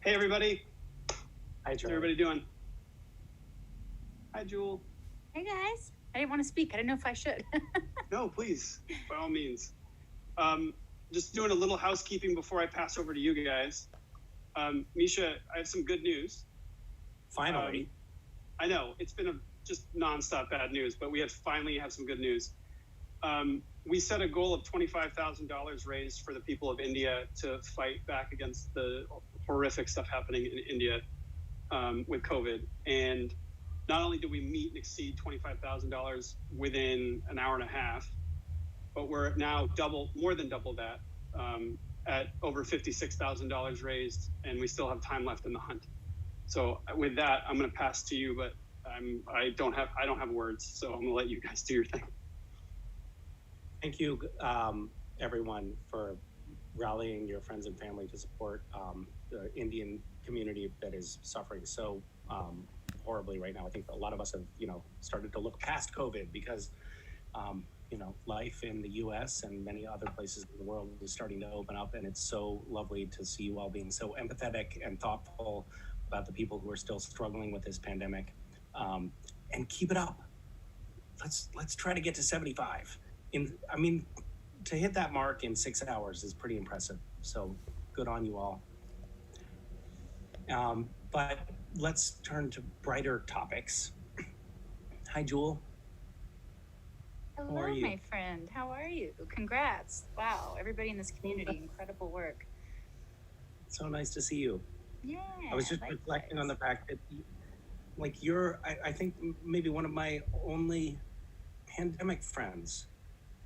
Hey, everybody. Hi, How's Joel. everybody doing? Hi, Jewel. Hey guys, I didn't want to speak. I didn't know if I should. No, please, by all means. Just doing a little housekeeping before I pass over to you guys. Misha, I have some good news. Finally. I know it's been just nonstop bad news, but we finally have some good news. We set a goal of $25,000 raised for the people of India to fight back against the horrific stuff happening in India with COVID. And not only did we meet and exceed $25,000 within an hour and a half, but we're now more than double that at over $56,000 raised, and we still have time left in the hunt. So with that, I'm going to pass to you, but I don't have words, so I'm going to let you guys do your thing. Thank you, everyone, for rallying your friends and family to support the Indian community that is suffering so horribly right now. I think a lot of us have, started to look past COVID because, life in the U.S. and many other places in the world is starting to open up, and it's so lovely to see you all being so empathetic and thoughtful about the people who are still struggling with this pandemic. And keep it up. Let's try to get to 75. To hit that mark in 6 hours is pretty impressive. So good on you all. But let's turn to brighter topics. Hi, Jewel. Hello, my friend. How are you? Congrats. Wow, everybody in this community, incredible work. It's so nice to see you. Yeah. I was just reflecting on the fact that, you're, I think, maybe one of my only pandemic friends.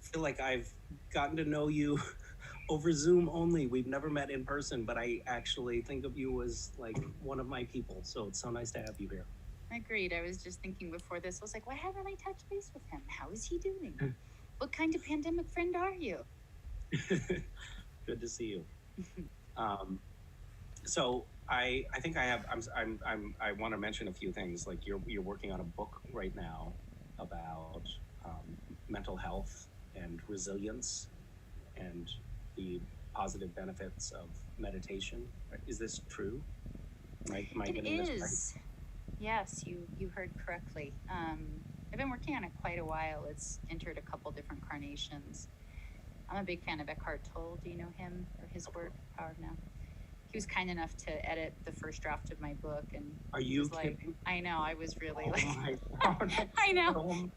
I feel like I've gotten to know you over Zoom only. We've never met in person, but I actually think of you as like one of my people. So it's so nice to have you here. Agreed. I was just thinking before this, I was like, why haven't I touched base with him? How is he doing? What kind of pandemic friend are you? Good to see you. So I think I want to mention a few things. Like you're working on a book right now about mental health and resilience and the positive benefits of meditation. Is this true? Am I getting this right? Yes, you heard correctly. I've been working on it quite a while. It's entered a couple different carnations. I'm a big fan of Eckhart Tolle. Do you know him or his work, Power of Now? He was kind enough to edit the first draft of my book, and are you kidding? I know, I was really my God. I know.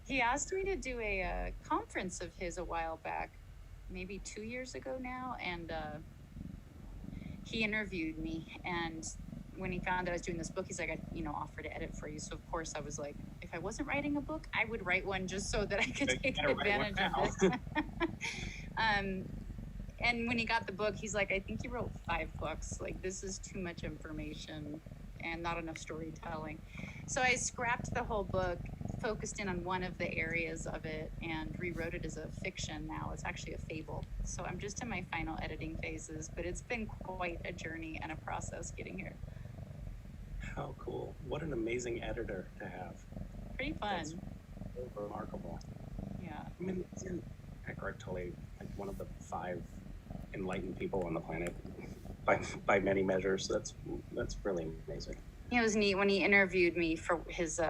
He asked me to do a conference of his a while back, maybe 2 years ago now, and he interviewed me, and when he found that I was doing this book, he's like, I offer to edit for you. So of course I was like, if I wasn't writing a book, I would write one just so that I could take advantage of it. And when he got the book, he's like, I think you wrote 5 books. Like, this is too much information and not enough storytelling. So I scrapped the whole book, focused in on one of the areas of it, and rewrote it as a fiction now. It's actually a fable. So I'm just in my final editing phases, but it's been quite a journey and a process getting here. How cool. What an amazing editor to have. Pretty fun. That's remarkable. Yeah. Isn't Eckhart Tolle like one of the 5 enlightened people on the planet by many measures? That's really amazing. It was neat when he interviewed me for his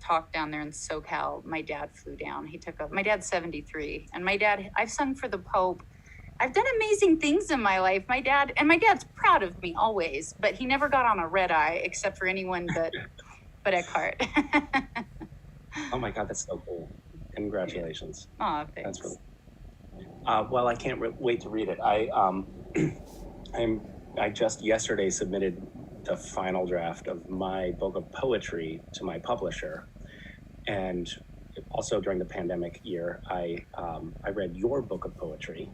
talk down there in SoCal. My dad flew down. My dad's 73, and I've sung for the Pope. I've done amazing things in my life. My dad's proud of me always, but he never got on a red eye except for anyone but Eckhart. Oh my God, that's so cool. Congratulations. Oh, thanks. That's really well, I can't wait to read it. I just yesterday submitted the final draft of my book of poetry to my publisher, and also during the pandemic year, I read your book of poetry,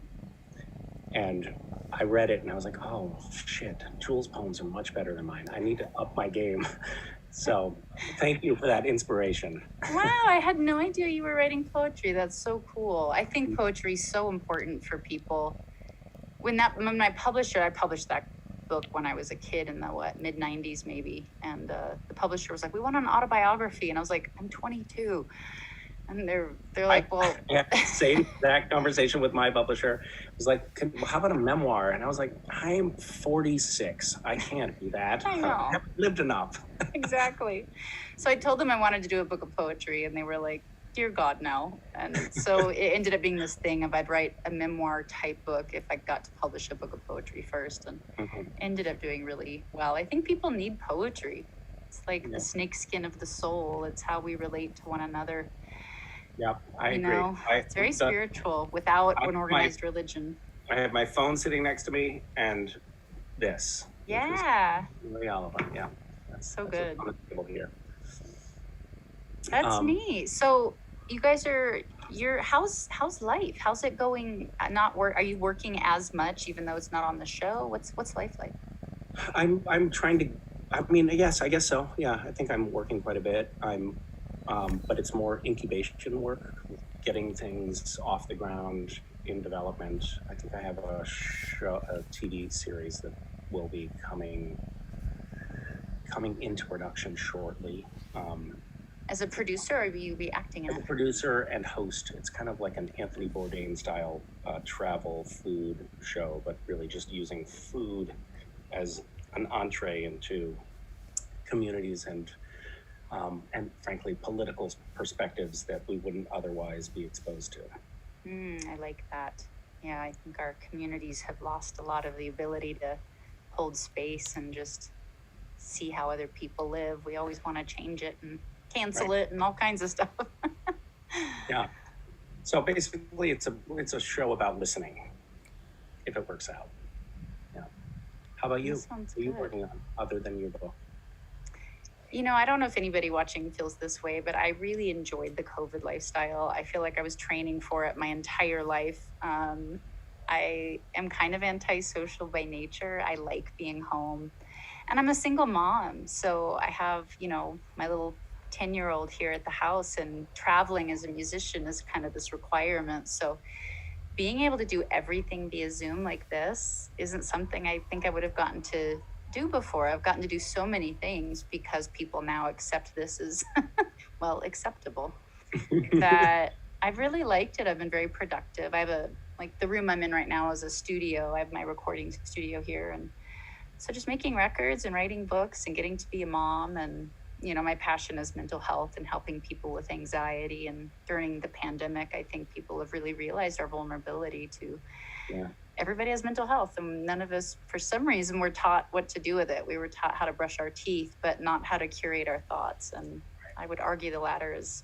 and I read it and I was like, oh shit, Jewel's poems are much better than mine. I need to up my game. So thank you for that inspiration. Wow, I had no idea you were writing poetry. That's so cool. I think poetry is so important for people. When my publisher, I published that book when I was a kid in the mid-90s maybe, and the publisher was like, we want an autobiography, and I was like, I'm 22. And they're like, well, yeah, same that conversation with my publisher. It was like, how about a memoir? And I was like, I'm 46. I can't do that. I know. I haven't lived enough. Exactly. So I told them I wanted to do a book of poetry, and they were like, dear God, no. And so it ended up being this thing of I'd write a memoir type book if I got to publish a book of poetry first, and ended up doing really well. I think people need poetry. It's like the snakeskin of the soul. It's how we relate to one another. Yeah, I agree. Know, it's very spiritual without an organized religion. I have my phone sitting next to me and this. Yeah. Really all of them. Yeah. That's so good. On the table here. That's neat. So you guys how's life? How's it going? Are you working as much even though it's not on the show? What's life like? I'm trying to, I mean, yes, I guess so. Yeah, I think I'm working quite a bit. But it's more incubation work, getting things off the ground in development. I think I have a TV series that will be coming into production shortly. As a producer, or will you be acting in it? As a producer and host. It's kind of like an Anthony Bourdain style travel food show, but really just using food as an entree into communities and frankly, political perspectives that we wouldn't otherwise be exposed to. I like that. Yeah, I think our communities have lost a lot of the ability to hold space and just see how other people live. We always want to change it and cancel it and all kinds of stuff. Yeah. So basically, it's a show about listening, if it works out. Yeah. How about you? What are you working on other than your book? I don't know if anybody watching feels this way, but I really enjoyed the COVID lifestyle. I feel like I was training for it my entire life. I am kind of antisocial by nature. I like being home. And I'm a single mom. So I have, my little 10-year-old here at the house, and traveling as a musician is kind of this requirement. So being able to do everything via Zoom like this isn't something I think I would have gotten to do before. I've gotten to do so many things because people now accept this as acceptable, that I've really liked it. I've been very productive. I have the room I'm in right now is a studio. I have my recording studio here, and so just making records and writing books and getting to be a mom. And my passion is mental health and helping people with anxiety. And during the pandemic, I think people have really realized our vulnerability to everybody has mental health, and none of us, for some reason, were taught what to do with it. We were taught how to brush our teeth, but not how to curate our thoughts. And I would argue the latter is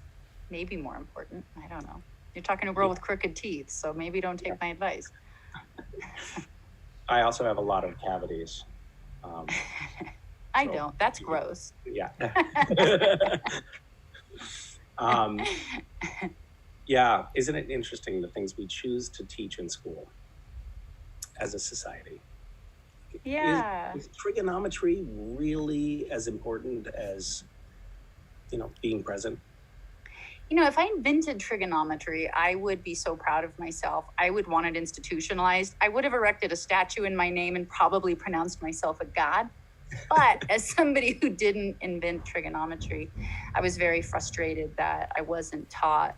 maybe more important. I don't know. You're talking to a girl with crooked teeth, so maybe don't take my advice. I also have a lot of cavities. I don't. That's gross. Yeah. Yeah. Isn't it interesting the things we choose to teach in school as a society? Yeah. Is trigonometry really as important as, being present? If I invented trigonometry, I would be so proud of myself. I would want it institutionalized. I would have erected a statue in my name and probably pronounced myself a god. But as somebody who didn't invent trigonometry, I was very frustrated that I wasn't taught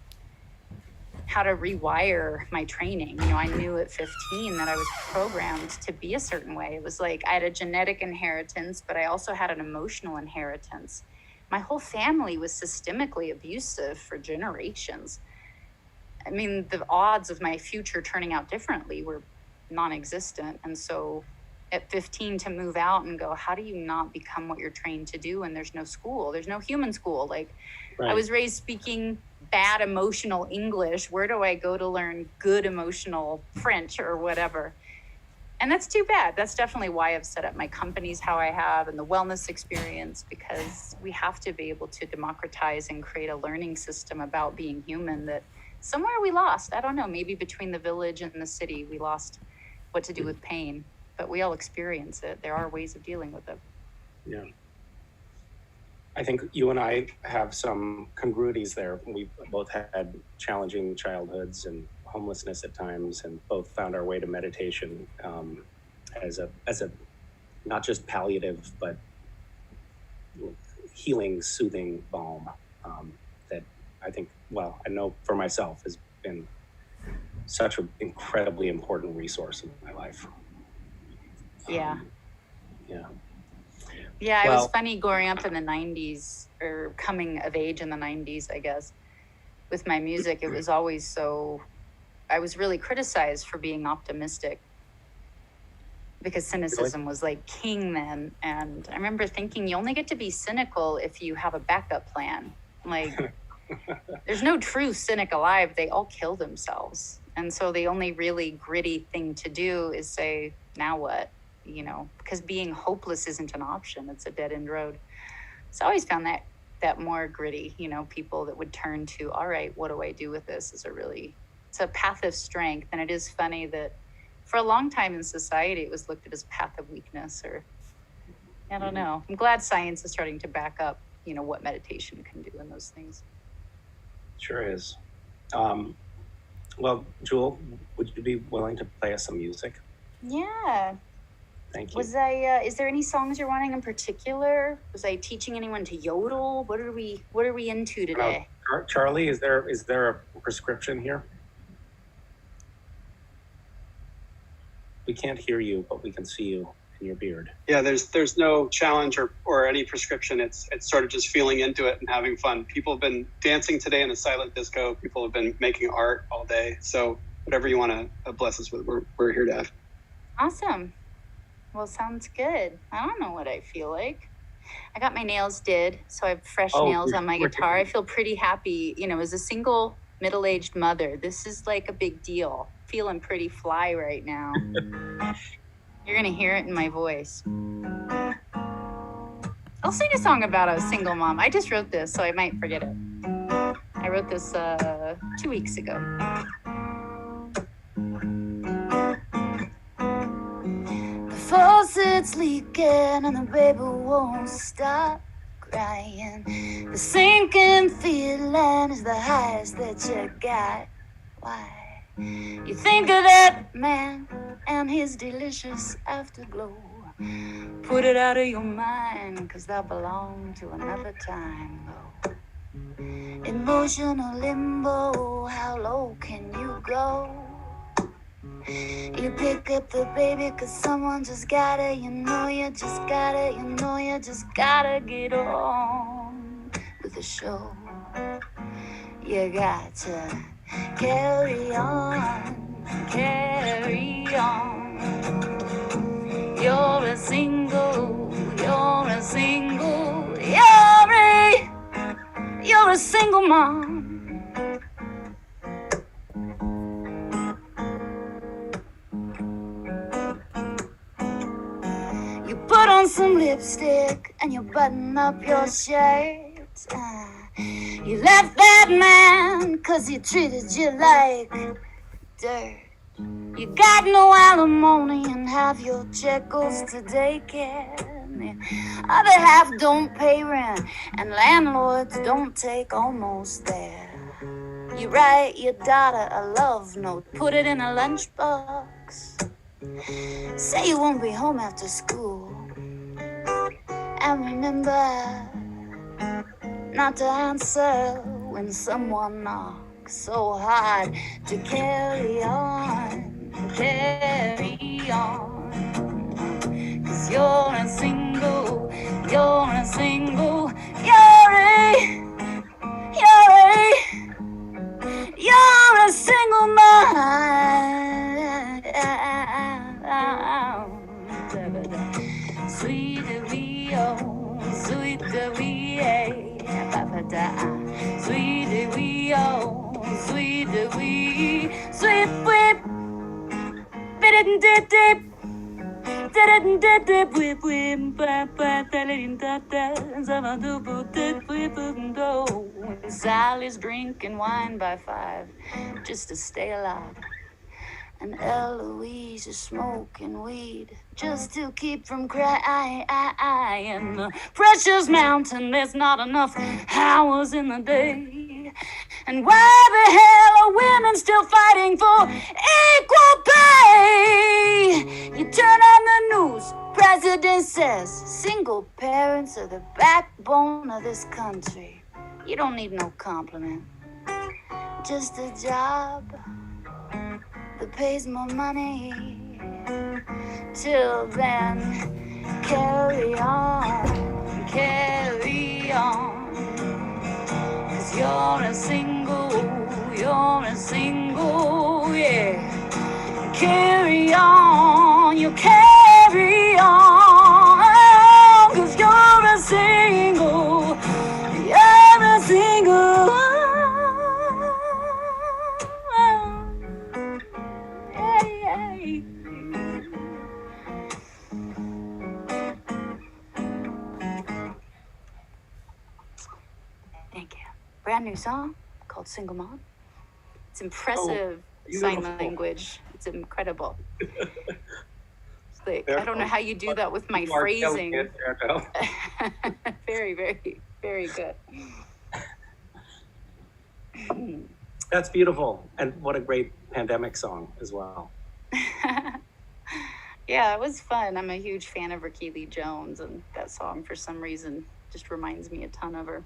how to rewire my training. I knew at 15 that I was programmed to be a certain way. It was like I had a genetic inheritance, but I also had an emotional inheritance. My whole family was systemically abusive for generations. I mean, the odds of my future turning out differently were non-existent. And so at 15 to move out and go, how do you not become what you're trained to do? And there's no school, there's no human school. I was raised speaking bad emotional English. Where do I go to learn good emotional French or whatever? And that's too bad. That's definitely why I've set up my companies how I have and the wellness experience, because we have to be able to democratize and create a learning system about being human that somewhere we lost. I don't know, maybe between the village and the city, we lost what to do with pain, but we all experience it. There are ways of dealing with it. Yeah. I think you and I have some congruities there. We've both had challenging childhoods and homelessness at times, and both found our way to meditation as a not just palliative but healing, soothing balm that I think I know for myself, has been such an incredibly important resource in my life. Yeah. Yeah. Yeah, it Well, was funny growing up in the 90s, or coming of age in the 90s, I guess, with my music. It was always I was really criticized for being optimistic because cynicism was like king then. And I remember thinking, you only get to be cynical if you have a backup plan. Like, there's no true cynic alive. They all kill themselves. And so the only really gritty thing to do is say, now what? You know, because being hopeless isn't an option. It's a dead end road. So I always found that more gritty, you know, people that would turn to, all right, what do I do with this? It's a path of strength. And it is funny that for a long time in society, it was looked at as a path of weakness, or I don't know. I'm glad science is starting to back up, you know, what meditation can do and those things. Sure is. Well, Jewel, would you be willing to play us some music? Yeah. Thank you. Is there any songs you're wanting in particular? Was I teaching anyone to yodel? What are we into today? Charlie, is there a prescription here? We can't hear you, but we can see you in your beard. Yeah, there's no challenge or any prescription. It's sort of just feeling into it and having fun. People have been dancing today in a silent disco. People have been making art all day. So whatever you want to bless us with, we're here to have. Awesome. Well, sounds good. I don't know what I feel like. I got my nails did, so I have fresh nails on my guitar. I feel pretty happy. You know, as a single middle-aged mother, this is like a big deal. Feeling pretty fly right now. You're gonna hear it in my voice. I'll sing a song about a single mom. I just wrote this, so I might forget it. I wrote this 2 weeks ago. The faucet's leaking and the baby won't stop crying. The sinking feeling is the highest that you got. Why? You think of that man and his delicious afterglow. Put it out of your mind, 'cause that belonged to another time, though. Emotional limbo, how low can you go? You pick up the baby 'cause someone just gotta, you know you just gotta, you know you just gotta get on with the show. You got to carry on, carry on. You're a single, you're a single, you're a single mom. You put on some lipstick and you button up your shirt. You left that man 'cause he treated you like dirt. You got no alimony and half your check goes to daycare. The other half don't pay rent and landlords don't take almost there. You write your daughter a love note, put it in a lunchbox. Say you won't be home after school. And remember not to answer when someone knocks. So hard to carry on, carry on. 'Cause you're a single, you're a single, you're a single mom. Sweet wee oh, sweet wee sweet wee oh, sweet wee, sweet whip, dip dip dip. Sally's drinking wine by 5 just to stay alive. And Eloise is smoking weed just to keep from crying. The precious mountain, there's not enough hours in the day. And why the hell are women still fighting for equal pay? You turn on the news, president says single parents are the backbone of this country. You don't need no compliment. just a job that pays more money. Till then, carry on, carry on. 'Cause you're a single, yeah. Carry on, you carry on. 'Cause you're a single. Thank you. Brand new song called Single Mom. It's impressive sign language. It's incredible. It's like, I don't know how you do that with my phrasing. Very, very, very good. That's beautiful. And what a great pandemic song as well. Yeah, it was fun. I'm a huge fan of Ricky Lee Jones, and that song for some reason just reminds me a ton of her.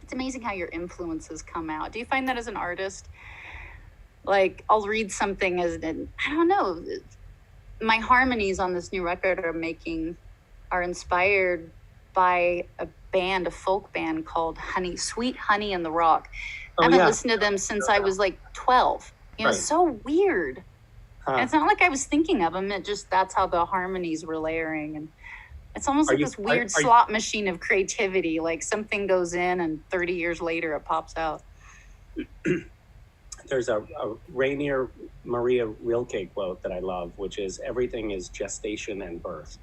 It's amazing how your influences come out. Do you find that as an artist? Like, I'll read something I don't know, my harmonies on this new record are inspired by a folk band called Sweet Honey and the Rock. I haven't listened to them since I was like 12. It's so weird. And it's not like I was thinking of them. That's how the harmonies were layering. And it's almost like this weird slot machine of creativity. Like something goes in and 30 years later it pops out. There's a Rainier Maria Rilke quote that I love, which is, everything is gestation and birth.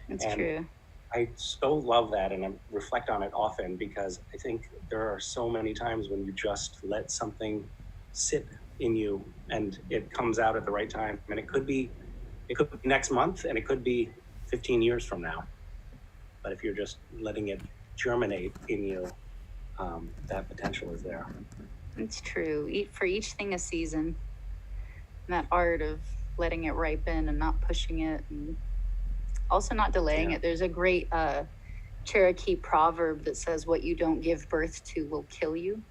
That's true. I so love that, and I reflect on it often, because I think there are so many times when you just let something sit in you and it comes out at the right time. And it could be next month, and it could be 15 years from now. But if you're just letting it germinate in you, that potential is there. It's true. For each thing a season. And that art of letting it ripen and not pushing it, and also not delaying it. There's a great Cherokee proverb that says, what you don't give birth to will kill you.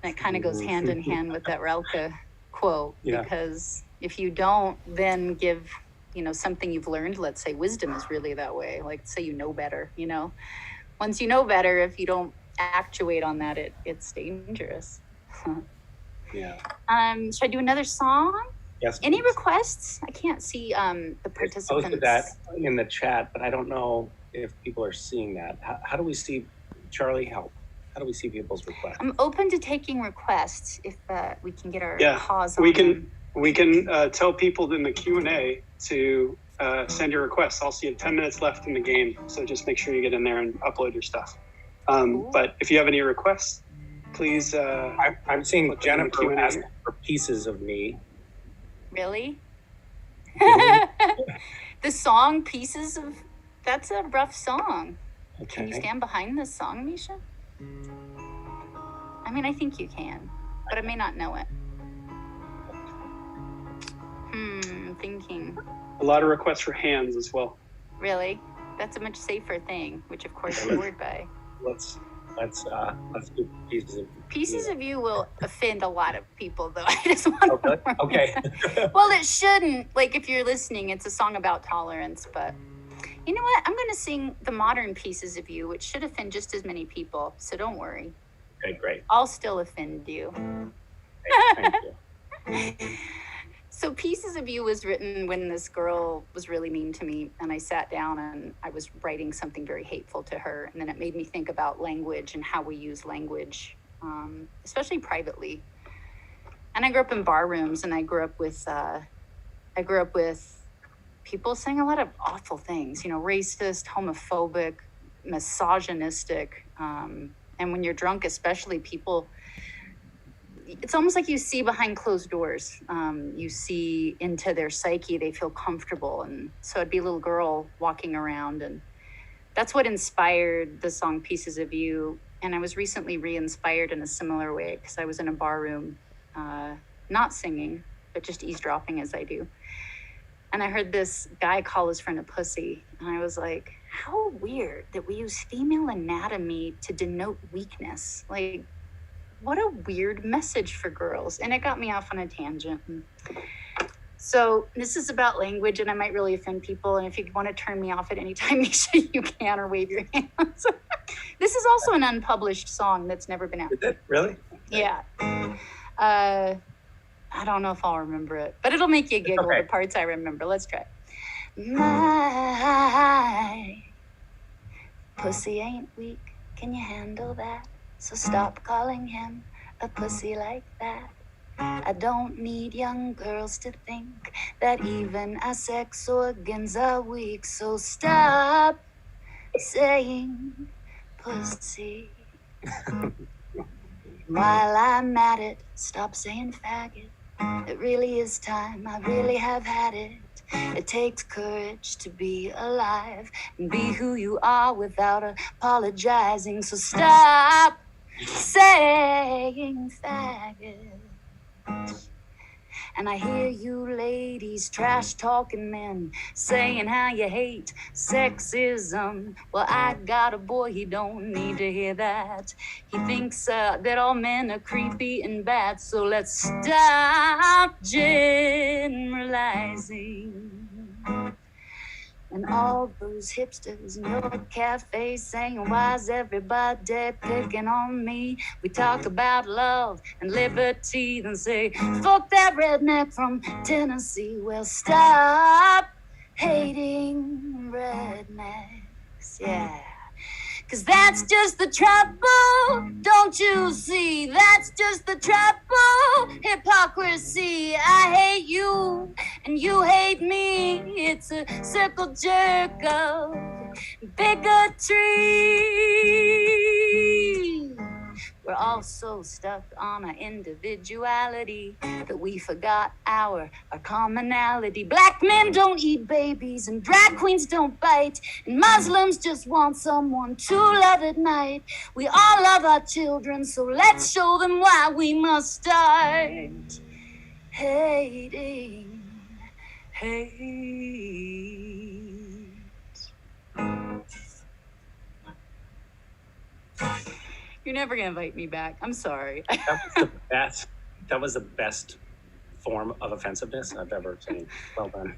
And it kind of goes hand in hand with that Rilke quote, because if you don't then give, something you've learned, let's say wisdom is really that way. Like, say you know better, Once you know better, if you don't actuate on that, it's dangerous. Yeah. Should I do another song? Yes. Any requests? I can't see the participants. I posted that in the chat, but I don't know if people are seeing that. How do we see, Charlie, help? How do we see people's requests? I'm open to taking requests if we can get our pause on. We can tell people in the Q&A to send your requests. I'll see you 10 minutes left in the game, so just make sure you get in there and upload your stuff. Cool. But if you have any requests, please. I'm seeing Jennifer ask for Pieces of Me. Really? The song Pieces of... That's a rough song. Okay. Can you stand behind this song, Misha? I mean, I think you can, but I may not know it. Thinking. A lot of requests for hands as well. Really? That's a much safer thing, which of course you're bored by. Let's do Pieces of Me. Pieces of You will offend a lot of people, though. I just want to Okay. Well, it shouldn't. Like, if you're listening, it's a song about tolerance, but you know what? I'm going to sing the modern Pieces of You, which should offend just as many people, so don't worry. Okay, great. I'll still offend you. Thank you. So Pieces of You was written when this girl was really mean to me, and I sat down and I was writing something very hateful to her, and then it made me think about language and how we use language, especially privately. And I grew up in bar rooms, and I grew up with people saying a lot of awful things, racist, homophobic, misogynistic, and when you're drunk, especially, people, it's almost like you see behind closed doors. You see into their psyche. They feel comfortable. And so I'd be a little girl walking around, and that's what inspired the song Pieces of You. And I was recently re-inspired in a similar way, because I was in a bar room, not singing, but just eavesdropping as I do. And I heard this guy call his friend a pussy. And I was like, how weird that we use female anatomy to denote weakness. Like, what a weird message for girls. And it got me off on a tangent. So this is about language, and I might really offend people. And if you want to turn me off at any time, Misha, you can, or wave your hands. This is also an unpublished song that's never been out. Is it? Really? Yeah. I don't know if I'll remember it, but it'll make you giggle, okay. The parts I remember. Let's try. My pussy ain't weak. Can you handle that? So stop calling him a pussy like that. I don't need young girls to think that even our sex organs are weak. So stop saying pussy. While I'm at it, stop saying faggot. It really is time, I really have had it. It takes courage to be alive and be who you are without apologizing. So stop saying faggot. And I hear you ladies trash talking men, saying how you hate sexism. Well, I got a boy, he don't need to hear that. He thinks that all men are creepy and bad. So let's stop generalizing. And all those hipsters in your cafe saying, why is everybody picking on me? We talk about love and liberty, then say, fuck that redneck from Tennessee. Well, stop hating rednecks, yeah. 'Cause that's just the trouble, don't you see? That's just the trouble, hypocrisy. I hate you and you hate me. It's a circle jerk of bigotry. We're all so stuck on our individuality that we forgot our commonality. Black men don't eat babies and drag queens don't bite, and Muslims just want someone to love at night. We all love our children, so let's show them why we must start hating hate. You're never gonna invite me back. I'm sorry. That was the best form of offensiveness I've ever seen. Well done.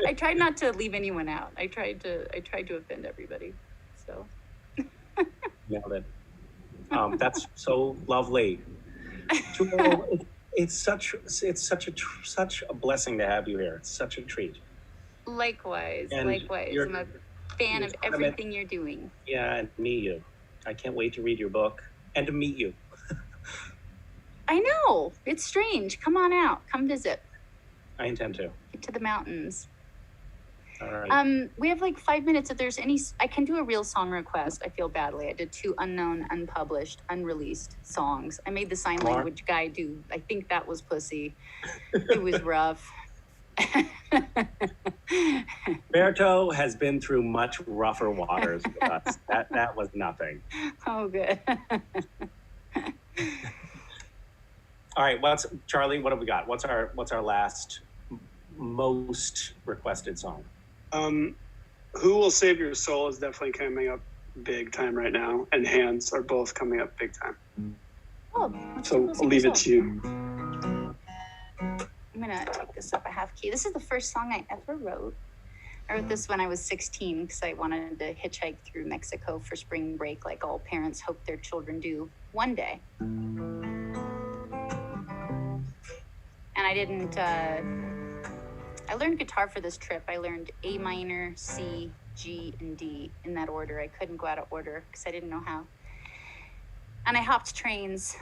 I tried not to leave anyone out. I tried to offend everybody. So Nailed it. That's so lovely. It's such a blessing to have you here. It's such a treat. Likewise. And I'm a fan of everything you're doing. Yeah, and meet you. I can't wait to read your book and to meet you. I know. It's strange. Come on out. Come visit. I intend to. Get to the mountains. All right. We have like 5 minutes. If there's any, I can do a real song request. I feel badly. I did 2 unknown, unpublished, unreleased songs. I made the sign language guy do. I think that was pussy. It was rough. Berto has been through much rougher waters with us. That was nothing. Oh, good. All right, Charlie? What have we got? What's our last most requested song? Who Will Save Your Soul is definitely coming up big time right now, and Hands are both coming up big time. Oh, so I'll leave it to you. I'm gonna take this up a half key. This is the first song I ever wrote. I wrote this when I was 16 because I wanted to hitchhike through Mexico for spring break like all parents hope their children do one day. And I didn't, I learned guitar for this trip. I learned A minor, C, G, and D in that order. I couldn't go out of order because I didn't know how. And I hopped trains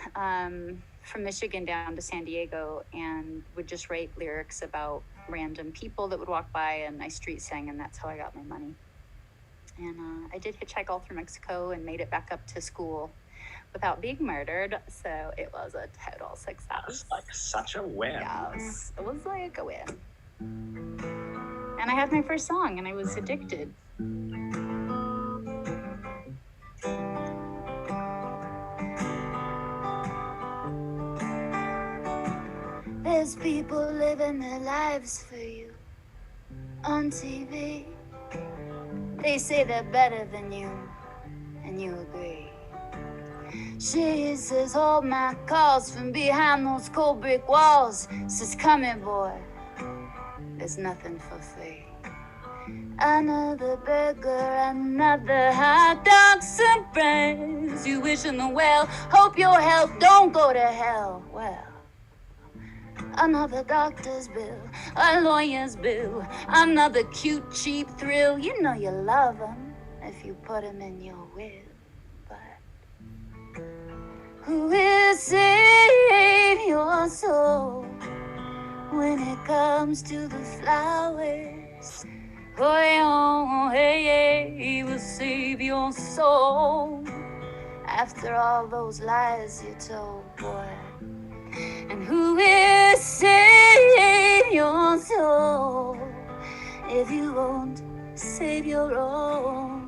from Michigan down to San Diego and would just write lyrics about random people that would walk by, and I street sang, and that's how I got my money. And I did hitchhike all through Mexico and made it back up to school without being murdered, so it was a total success. That was like such a win. Yes, it was like a win. And I had my first song, and I was addicted. There's people living their lives for you on TV. They say they're better than you, and you agree. She says, hold my calls from behind those cold brick walls. Says, come here, boy. There's nothing for free. Another burger, another hot dog surprise. You wishing the well, hope your health don't go to hell. Well, another doctor's bill, a lawyer's bill, another cute, cheap thrill. You know you love him if you put him in your will. But who will save your soul when it comes to the flowers? Oh, hey, he will save your soul after all those lies you told, boy. And who will save your soul if you won't save your own?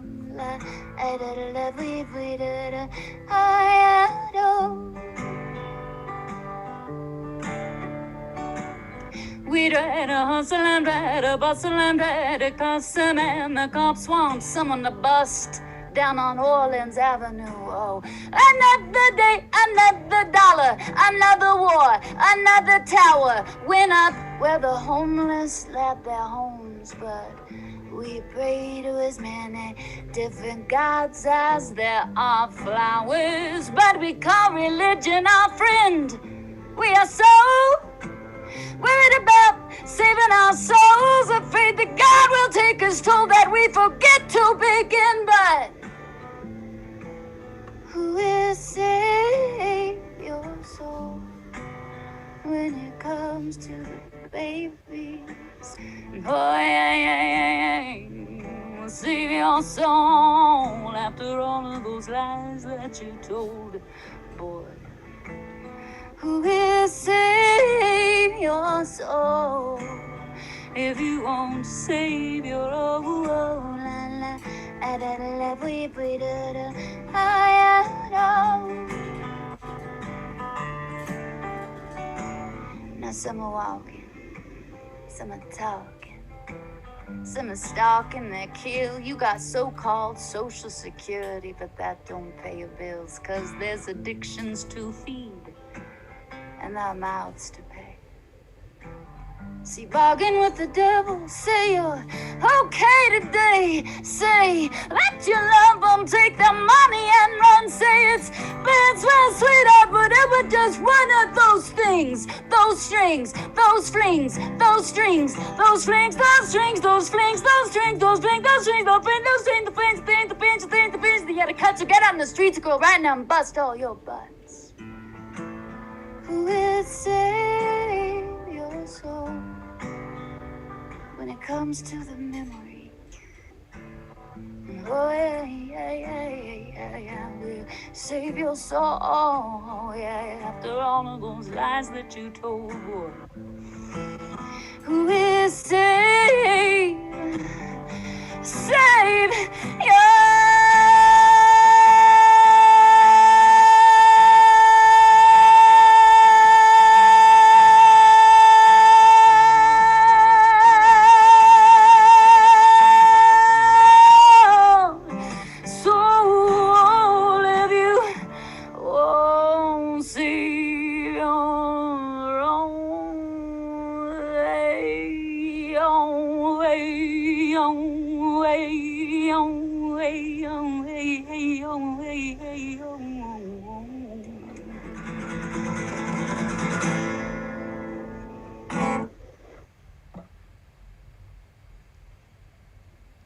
We'd rather hustle and rather bustle and rather custom and the cops want someone to bust down on Orleans Avenue. Oh, another day, another dollar, another war, another tower went up where the homeless left their homes. But we pray to as many different gods as there are flowers. But we call religion our friend. We are so worried about saving our souls, afraid that God will take his toll, that we forget to begin. But who will save your soul when it comes to the babies? Oh, yeah, will save your soul after all of those lies that you told, boy. Who will save your soul if you won't save your own? Now some are walking, some are talking, some are stalking their kill. You got so-called social security, but that don't pay your bills, 'cause there's addictions to feed and our mouths to pay. See, bargain with the devil, say you're okay today. Say, let your love them take their money and run. Say it's well, sweetheart, but it was just one of those things. Those strings, those flings, those strings, those flings, those strings, those flings, those strings, those flings, those strings, those flings, those strings, the flings, the pinch, the pinch, the pinch, the pinch. You gotta cut, so get out in the streets and go right now and bust all your butts. Who will save your soul when it comes to the memory? Oh, yeah, we'll save your soul, yeah, after all of those lies that you told, boy. Who will save your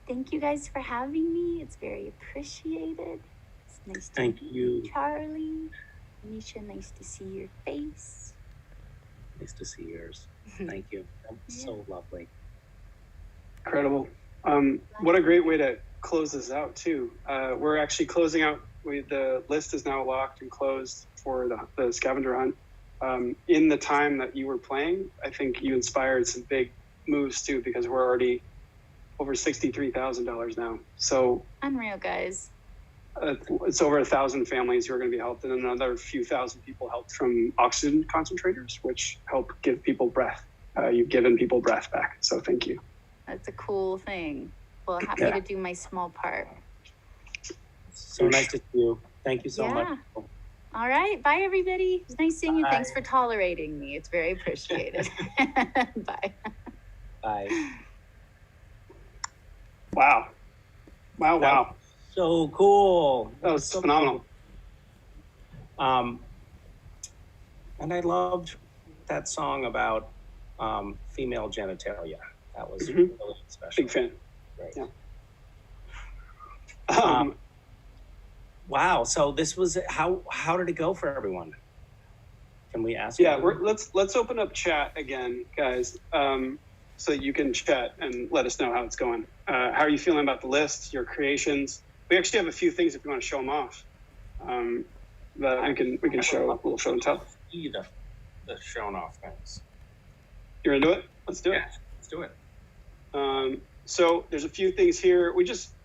Thank you guys for having me. It's very appreciated. It's nice to meet you, Charlie. Misha, nice to see your face. Nice to see yours. Thank you. That was so lovely. Incredible. What a great way to close this out, too. We're actually closing out. The list is now locked and closed for the scavenger hunt. In the time that you were playing, I think you inspired some big moves, too, because we're already over $63,000 now. So unreal, guys. It's over 1,000 families who are going to be helped, and another few thousand people helped from oxygen concentrators, which help give people breath. You've given people breath back, so thank you. That's a cool thing. Well, happy to do my small part. So nice to see you. Thank you so much. All right. Bye, everybody. It was nice seeing you. Thanks for tolerating me. It's very appreciated. Bye. Bye. Wow. Wow. So cool. That was so phenomenal. Cool. And I loved that song about female genitalia. That was really special. Big fan. Right. Yeah. Wow. So this was how did it go for everyone? Can we ask? Yeah, let's open up chat again, guys, so you can chat and let us know how it's going. How are you feeling about the list, your creations? We actually have a few things if you want to show them off. But we can show. We'll show and tell. The showing off things. You're into it? Let's do it. Let's do it. So there's a few things here. We just